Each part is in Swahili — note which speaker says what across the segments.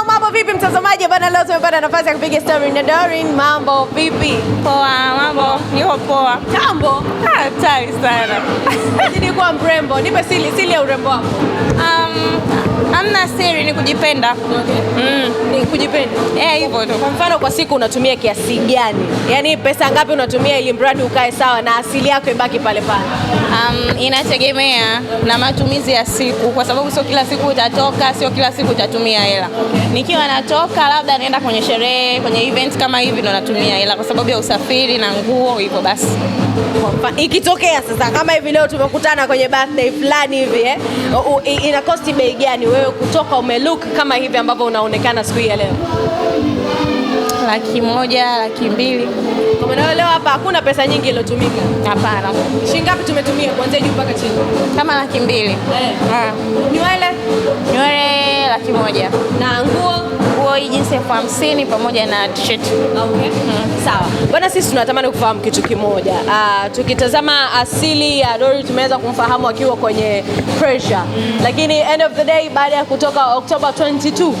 Speaker 1: Mambo vipi mtazamaji? Bana, leo tumepata nafasi ya kupiga story na Doreen. Mambo vipi?
Speaker 2: Poa, mambo. Niko poa.
Speaker 1: Jambo.
Speaker 2: Hatari sana.
Speaker 1: Zidi kuwa mrembo. Nipe siri ya urembo wako.
Speaker 2: Amna siri, ni kujipenda.
Speaker 1: Okay. Ni kujipenda.
Speaker 2: Hivyo tu.
Speaker 1: Kwa mfano kwa siku unatumia kiasi gani? Yaani pesa ngapi unatumia ili mradi ukae sawa na asili yako ibaki pale pale?
Speaker 2: Inategemea na matumizi ya siku, kwa sababu sio kila siku utatoka, sio kila siku utatumia hela. Nikiwa natoka labda naenda kwenye sherehe, kwenye event kama hivi ndo natumia hela kwa sababu ya usafiri na nguo hivyo basi.
Speaker 1: Ikitokea sasa kama hivi leo tumekutana kwenye birthday fulani hivi ina cost bei gani wewe kutoka umelook kama hivi ambavyo unaonekana siku ya leo?
Speaker 2: 100,000, 200,000.
Speaker 1: Kwa maana leo hapa hakuna pesa nyingi iliyotumika.
Speaker 2: Hapana.
Speaker 1: Shilingi ngapi tumetumia kuanzia juu mpaka chini?
Speaker 2: Kama 200,000.
Speaker 1: Nywele
Speaker 2: 100,000.
Speaker 1: na nguo
Speaker 2: hii jinsi 50,000 pamoja na t-shirt.
Speaker 1: Okay. Sawa. Bwana, sisi tunatamani kufahamu kitu kimoja. Tukitazama asili ya Doreen tumeweza kumfahamu akiwa kwenye Pressure. Lakini end of the day baada ya kutoka October 22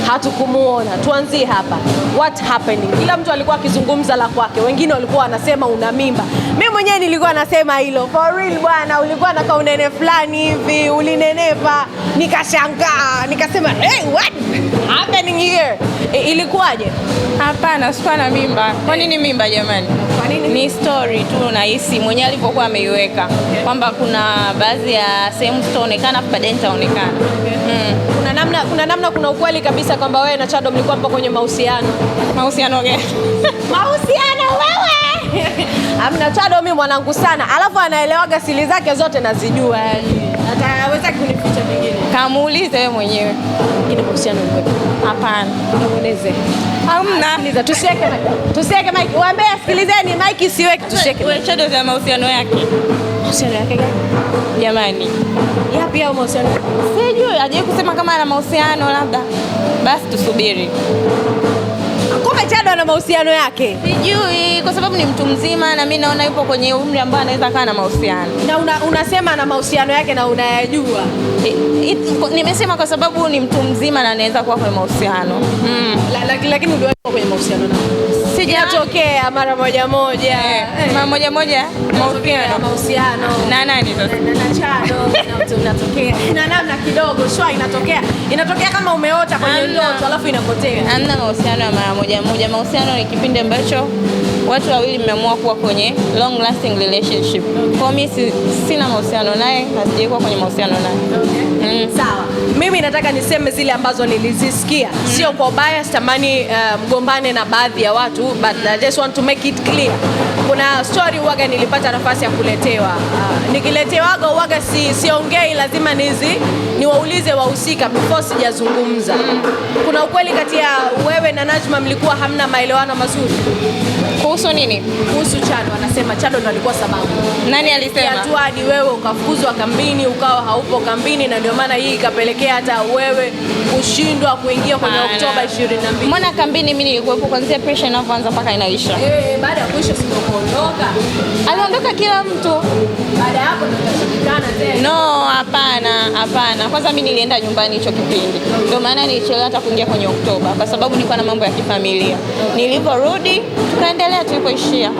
Speaker 1: hatukumuona. Tuanzie hapa. What happening? Kila mtu alikuwa akizungumza la kwake. Wengine walikuwa wanasema una mimba. Mimi mwenyewe nilikuwa nasema hilo. For real bwana, ulikuwa na kaunene fulani hivi, ulinenepa. Nikashangaa, nikasema, "Hey, what happening here?" Ilikuwaje?
Speaker 2: Hapana, sikuwa na mimba. Kwa nini mimba jamani?
Speaker 1: Kwa nini?
Speaker 2: Ni story tu nahisi mwenyewe alipokuwa ameiweka kwamba kuna baadhi ya sehemu zitaonekana baadaye nitaonekana.
Speaker 1: Kuna ukweli kabisa kwamba wewe na Chado mlikuwa hapo kwenye mahusiano.
Speaker 2: Mahusiano gani?
Speaker 1: Mahusiano wewe. Amna, Chado mimi mwanangu sana. Alafu anaelewaga siri zake zote nazijua yani. Ataweza kunificha vingine.
Speaker 2: Kamuulize wewe mwenyewe.
Speaker 1: Kile mahusiano wewe.
Speaker 2: Hapana.
Speaker 1: Nimueleze.
Speaker 2: Hamna.
Speaker 1: Sikiliza, tusiweke mic. Waambie sikilizeni, mic isiweke, tusiweke.
Speaker 2: Wewe Chado za mahusiano yake.
Speaker 1: Mahusiano yake gani?
Speaker 2: Jamani.
Speaker 1: Yapi au mahusiano?
Speaker 2: Sijui, aje kusema kama ana mahusiano labda. Basi tusubiri.
Speaker 1: Kumbe Chado ana mahusiano yake.
Speaker 2: Sijui kwa sababu ni mtu mzima na mimi naona yupo kwenye umri ambao anaweza kaa na mahusiano.
Speaker 1: Na unasema ana mahusiano yake na unayajua.
Speaker 2: Nimesema kwa sababu ni mtu mzima na anaweza kuwa kwenye mahusiano.
Speaker 1: Lakini uliwahi kuwa kwenye mahusiano na? Sijatokea mara moja.
Speaker 2: Mara moja
Speaker 1: mahusiano.
Speaker 2: Na nani sasa?
Speaker 1: Na Chado na mtu unatokea. Ina namna kidogo, shwa inatokea kama umeota kwenye ndoto alafu inapotea.
Speaker 2: Hamna mahusiano ya mara moja. Mahusiano ni kipindi ambacho watu wawili mmeamua kuwa kwenye long lasting relationship. Kwa mimi sina mahusiano naye, sijaikuwa kwenye mahusiano naye.
Speaker 1: Sawa. Mimi nataka niseme zile ambazo nilizisikia. Sio kwa ubaya, sitamani mgombane na baadhi ya watu, but I just want to make it clear. Kuna story uwaga nilipata nafasi ya kuletewa. Nikiletewaga uwaga siongei, lazima niwaulize wahusika before sijazungumza. Kuna ukweli kati ya wewe na Najma mlikuwa hamna maelewano mazuri?
Speaker 2: Kuhusu nini?
Speaker 1: Kuhusu Chado, anasema Chado ndo alikuwa sababu.
Speaker 2: Nani alisema?
Speaker 1: Hatua hadi wewe ukafukuzwa kambini, ukawa haupo kambini, na ndio maana hii ikapelekea hata wewe kushindwa kuingia kwenye Oktoba 22.
Speaker 2: Mbona kambini mimi nilikuwepo kuanzia Pressure inaanza mpaka inaisha?
Speaker 1: Baada ya kuisha sio kuondoka.
Speaker 2: Aliondoka kila mtu.
Speaker 1: Baada ya hapo tukashikana tena.
Speaker 2: No, hapana. Kwanza mimi nilienda nyumbani hicho kipindi. Ndio maana nilichelewa hata kuingia kwenye Oktoba kwa sababu nilikuwa na mambo ya kifamilia. Niliporudi tukaendelea tulipoishia.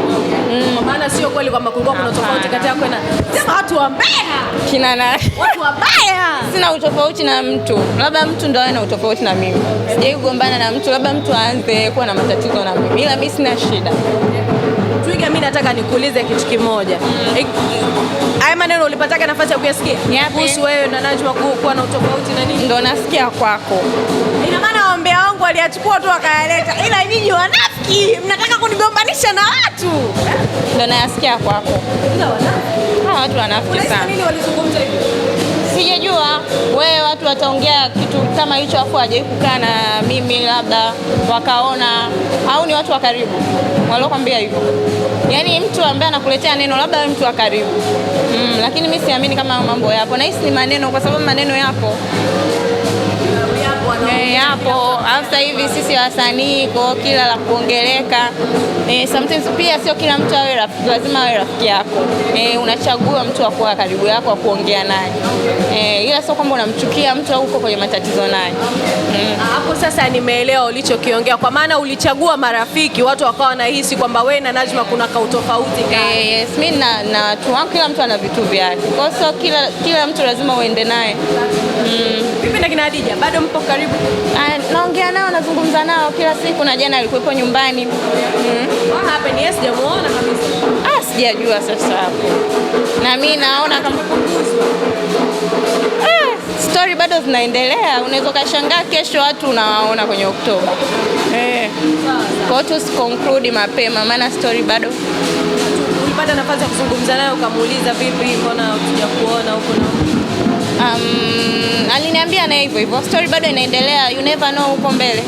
Speaker 1: Kwa maana sio kweli kwamba kulikuwa kuna tofauti kati yako na sema watu wabaya.
Speaker 2: Kina na
Speaker 1: watu wabaya.
Speaker 2: Sina utofauti na mtu. Labda mtu ndio ana utofauti na mimi. Sijai kugombana na mtu, labda mtu aanze kuwa na matatizo na mimi. Ila mimi sina shida.
Speaker 1: Twiga, mimi nataka nikuulize kitu kimoja. Haya maneno ulipataka nafasi ya kuyasikia? Kuhusu wewe na Najma kuwa na utofauti na nini?
Speaker 2: Ndio nasikia kwako.
Speaker 1: Ina maana waombea wangu waliachukua tu wakayaleta. Ila nyinyi wanafiki, mnataka kunigombanisha na watu.
Speaker 2: Ndio nasikia kwako.
Speaker 1: Ila wanafiki.
Speaker 2: Watu wanafiki sana.
Speaker 1: Kwa nini walizungumza hivyo?
Speaker 2: Sijajua wewe watu wataongea kitu kama hicho afu hajawahi kukaa na mimi labda wakaona, au ni watu wa karibu walokuambia hivyo. Yaani mtu ambaye anakuletea neno labda wewe mtu wa karibu. Lakini mimi siamini kama mambo yapo. Na hisi ni maneno kwa sababu maneno yapo. Yapo, Alafu sasa hivi sisi wasanii kwa kila la kuongeleka. Sometimes pia sio kila mtu awe rafiki, lazima awe rafiki yako. Unachagua mtu wa kuwa karibu yako wa kuongea naye. Ila sio kwamba unamchukia mtu au uko kwenye matatizo naye.
Speaker 1: Hapo sasa nimeelewa ulichokiongea, kwa maana ulichagua marafiki, watu wakawa wanahisi kwamba wewe na Najma kuna kautofauti.
Speaker 2: Yes, mimi na watu wangu, kila mtu ana vitu vyake. Kwa hiyo kila mtu lazima uende naye.
Speaker 1: Vipi na kina Hadija, bado mpo karibu?
Speaker 2: Naongea nao, nazungumza nao kila siku, na jana alikuwepo nyumbani.
Speaker 1: What happened? Yes, sijamuona kabisa.
Speaker 2: Sijajua sasa hapo. Na mimi naona kama story bado zinaendelea. Unaweza kashangaa kesho watu unawaona kwenye Oktoba. Kwa hiyo conclude mapema, maana story bado.
Speaker 1: Ulipata nafasi ya kuzungumza naye ukamuuliza vipi, mbona hujakuona huko na huko?
Speaker 2: Aliniambia na hivyo story bado inaendelea, you never know huko mbele.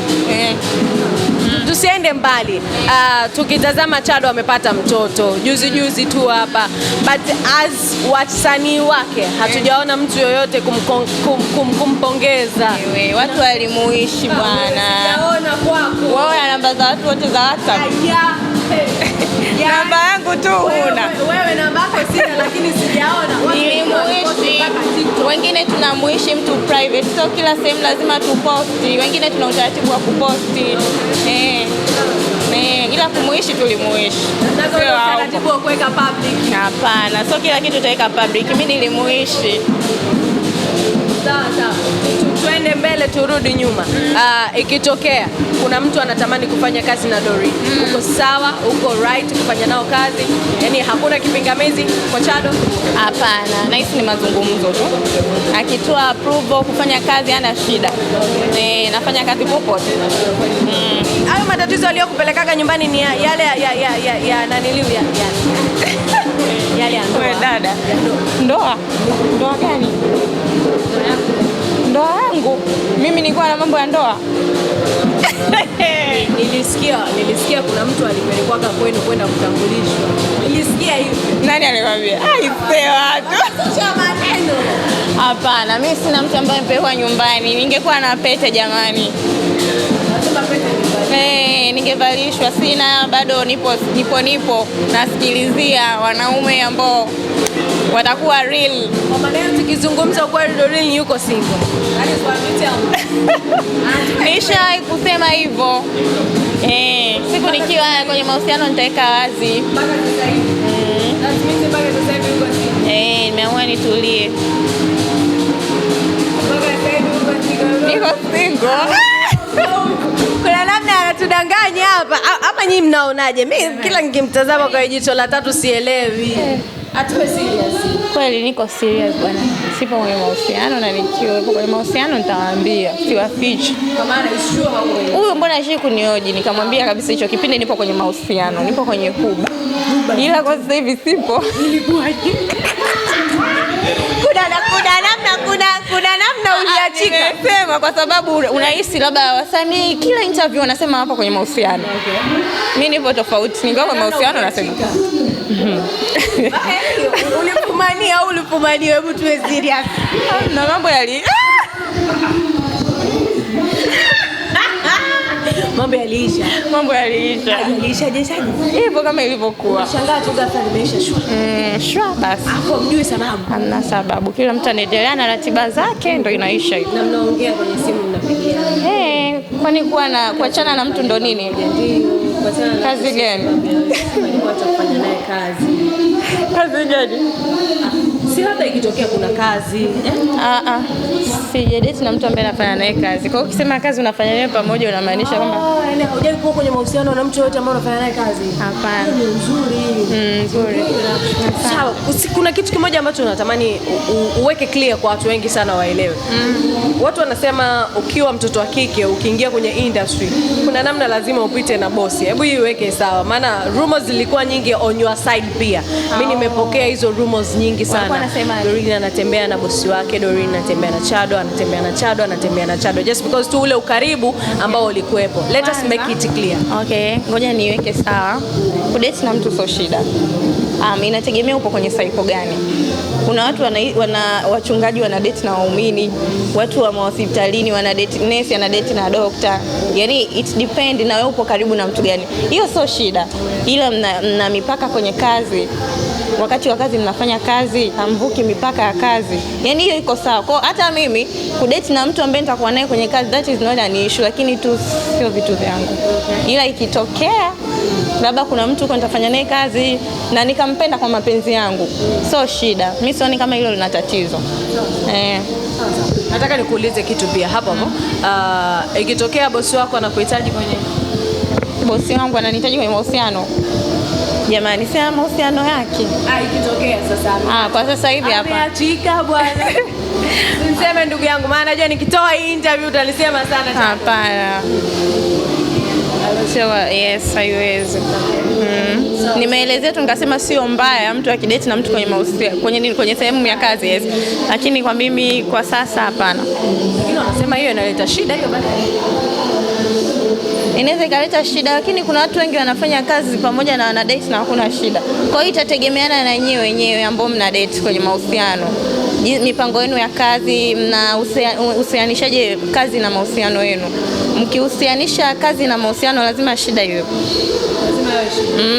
Speaker 1: Tusiende mbali. Tukitazama Chado amepata mtoto juzi tu hapa, but as wasanii wake hatujaona mtu yoyote kumpongeza.
Speaker 2: Watu walimuishi bwana.
Speaker 1: Sijaona kwako.
Speaker 2: Wewe namba za watu wote za WhatsApp. Namba yangu tu huna.
Speaker 1: Wewe namba yako sina, lakini sijaona.
Speaker 2: Nilimuishi. Wengine tunamuishi mtu private, so kila sehemu lazima tuposti. Wengine tuna utaratibu wa kuposti. Ila kumuishi tulimuishi.
Speaker 1: Sio utaratibu wa kuweka public.
Speaker 2: Hapana, so kila kitu tutaweka public. Mimi nilimuishi.
Speaker 1: Sawa. Tuende mbele turudi nyuma. Ikitokea kuna mtu anatamani kufanya kazi na Doreen, uko sawa, uko right kufanya nao kazi? Yaani hakuna kipingamizi kwa Chado?
Speaker 2: Hapana, nahisi ni mazungumzo tu. Akitoa approval kufanya kazi hana shida. Nafanya kazi popote.
Speaker 1: Hayo matatizo aliyokupelekaga nyumbani ni yale ya naniliu ya yale ya ndoa.
Speaker 2: Wewe dada. Ndoa gani? Ndoa yangu. Mimi nilikuwa na mambo ya ndoa.
Speaker 1: Nilisikia kuna mtu alipelekwaga kwenu kwenda kutambulishwa. Nilisikia hivi.
Speaker 2: Nani alikwambia? Aisee watu.
Speaker 1: Cha maneno.
Speaker 2: Hapana, mimi sina mtu ambaye mpelekwa nyumbani. Ningekuwa na pete jamani.
Speaker 1: Nasema pete nyumbani.
Speaker 2: Ningevalishwa, sina, bado nipo nasikilizia wanaume ambao watakuwa real.
Speaker 1: Kwa maana tukizungumza ukweli, Doreen yuko single.
Speaker 2: Nishawahi kusema hivyo. Siku nikiwa kwenye mahusiano nitaweka wazi.
Speaker 1: Mpaka sasa hivi. Mpaka sasa hivi yuko single.
Speaker 2: Nimeamua nitulie.
Speaker 1: Mpaka sasa hivi yuko single.
Speaker 2: Niko single.
Speaker 1: Kuna namna anatudanganya hapa nyinyi mnaonaje? Mimi kila nikimtazama kwa jicho la tatu sielewi. Atuwe serious.
Speaker 2: Kweli niko serious bwana. Sipo kwenye mahusiano, na nikiwa kwenye mahusiano nitawaambia, siwafichi.
Speaker 1: Kwa maana issue hauko.
Speaker 2: Huyu mbona ashiki kunioji, nikamwambia kabisa hicho kipindi nipo kwenye mahusiano, nipo kwenye kuba. Ila kwa sasa hivi sipo. Ilikuwaje? Kuna namna uliachika. Nimesema kwa sababu unahisi labda wasanii kila interview wanasema hapa kwenye mahusiano. Mimi nipo tofauti. Ningewa kwenye mahusiano nasema.
Speaker 1: Ulipumania, hebu tuwe serious.
Speaker 2: Na mambo yaliisha. Hivyo kama ilivyokuwa.
Speaker 1: Shangaa tu ghafla limeisha
Speaker 2: shwa basi.
Speaker 1: Hapo mjui sababu.
Speaker 2: Hamna sababu. Kila mtu anaendelea na ratiba zake, ndio inaisha hivyo.
Speaker 1: Na mnaongea kwenye simu, mnapigiana.
Speaker 2: Kwani kuachana na mtu ndo nini? Kazi gani?
Speaker 1: Alikuwa atakufanya naye kazi.
Speaker 2: Kazi gani?
Speaker 1: Si hata ikitokea kuna kazi.
Speaker 2: Sijadate na mtu ambaye anafanya naye kazi. Kwa hiyo ukisema kazi unafanya naye pamoja unamaanisha kwamba
Speaker 1: yaani hujai kuwa kwenye mahusiano na mtu yote ambaye unafanya naye kazi?
Speaker 2: Hapana.
Speaker 1: Ni nzuri. Sawa, kuna kitu kimoja ambacho natamani uweke clear kwa watu wengi sana waelewe. Watu wanasema ukiwa mtoto wa kike ukiingia kwenye industry kuna namna lazima upite na bosi. Hebu iweke sawa, maana rumors zilikuwa nyingi on your side pia. Mimi nimepokea hizo rumors nyingi sana.
Speaker 2: Anasema
Speaker 1: Doreen anatembea na bosi wake, Doreen anatembea na Chado, anatembea na Chado just because tu ule ukaribu ambao ulikuwepo. Let us make it clear.
Speaker 2: Okay, ngoja niweke sawa. Kudate na mtu sio shida. Inategemea upo kwenye cycle gani. Kuna watu wachungaji wana date na waumini, watu wa hospitalini wana date, nurse ana date na doctor. Yaani it depend na wewe upo karibu na mtu gani. Hiyo sio shida. Ila mna mipaka kwenye kazi. Wakati wa kazi mnafanya kazi, hamvuki mipaka ya kazi. Yaani hiyo iko sawa. Kwa hata mimi kudate na mtu ambaye nitakuwa naye kwenye kazi, that is not an issue, lakini tu sio vitu vyangu. Ila ikitokea labda kuna mtu uko nitafanya naye kazi na nikampenda kwa mapenzi yangu, sio shida. Mimi sioni kama hilo lina tatizo.
Speaker 1: Nataka nikuulize kitu pia hapo hapo. Ikitokea bosi wako anakuhitaji kwenye
Speaker 2: bosi wangu ananihitaji kwenye mahusiano. Jamani, sema mahusiano yake.
Speaker 1: Ikitokea sasa.
Speaker 2: Kwa sasa hivi hapa.
Speaker 1: Ameachika bwana. Niseme ndugu yangu, maana najua nikitoa hii interview utalisema sana.
Speaker 2: Hapana. Yes, haiwezi. Nimeelezea tu nikasema sio mbaya mtu akidate na mtu kwenye mahusiano, kwenye sehemu ya kazi, yes. Lakini kwa mimi kwa sasa hapana.
Speaker 1: Lakini wanasema hiyo inaleta shida hiyo bana.
Speaker 2: Inaweza ikaleta shida, lakini kuna watu wengi wanafanya kazi pamoja na wana date na hakuna shida. Kwa hiyo itategemeana na nyewe wenyewe ambao mna date kwenye mahusiano. Mipango yenu ya kazi, mnahusianishaje kazi na mahusiano yenu? Mkihusianisha kazi na mahusiano lazima shida iwe.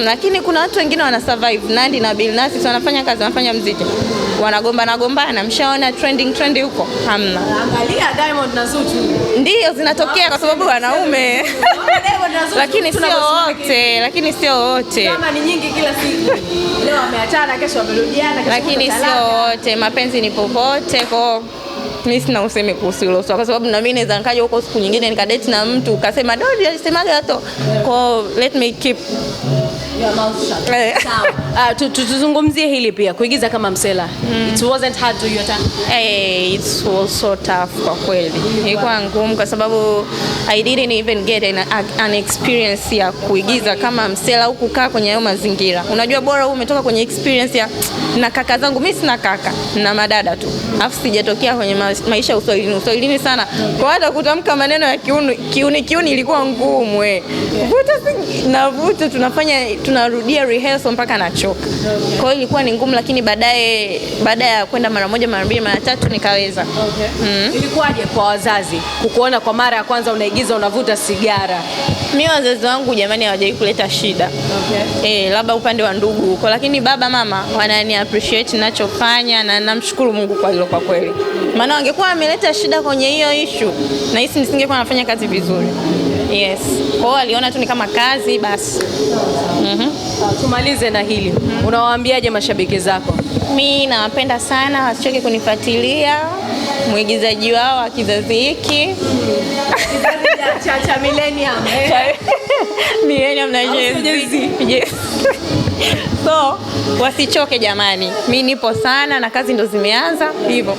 Speaker 2: Lakini kuna watu wengine wana survive. Nandi na Billnass wanafanya kazi, wanafanya muziki, wanagombana. Mshaona trending huko? Hamna.
Speaker 1: Angalia Diamond na Zuchu.
Speaker 2: Ndio zinatokea kwa sababu wanaume. Lakini sio wote.
Speaker 1: Kama ni nyingi kila siku. Leo wameachana, kesho wamerudiana,
Speaker 2: lakini sio wote. Mapenzi ni popote. Kwa mimi sina useme kuhusu hilo, kwa sababu na mimi naweza nikaja huko siku nyingine nikadate na mtu ukasema Dodi alisemaga hato. Kwa let me keep
Speaker 1: your mouth shut. Sawa. Tuzungumzie hili pia, kuigiza kama msela. It wasn't hard to your time.
Speaker 2: It was so tough kwa kweli. Ilikuwa ngumu kwa sababu I didn't even get an experience ya kuigiza kama msela au kukaa kwenye hayo mazingira. Unajua bora wewe umetoka kwenye experience ya na kaka zangu, mimi sina kaka na madada tu. Alafu sijatokea kwenye maisha uswahilini sana. Kwa hata kutamka maneno ya kiuni ilikuwa ngumu vuta tunarudia rehearsal mpaka nachoka. Kwa hiyo ilikuwa ni ngumu, lakini baada ya kwenda mara moja, mara mbili, mara tatu nikaweza.
Speaker 1: Ilikuwaje kwa wazazi kukuona kwa mara ya kwanza unaigiza unavuta sigara?
Speaker 2: Mimi wazazi wangu jamani hawajawahi kuleta shida. Labda upande wa ndugu huko, lakini baba mama wanani appreciate ninachofanya na namshukuru Mungu kwa hilo kwa kweli. Maana wangekuwa wameleta shida kwenye hiyo issue na hisi nisingekuwa nafanya kazi vizuri. Yes. Kwa hiyo aliona tu ni kama kazi basi.
Speaker 1: Tumalize na hili. Unawaambiaje mashabiki zako?
Speaker 2: Mimi nawapenda sana, wasichoke kunifuatilia. Mwigizaji wao wa kizazi hiki.
Speaker 1: Cha millennium.
Speaker 2: Millennium na Gen Z. So, wasichoke jamani. Mimi nipo sana na kazi ndo zimeanza hivyo.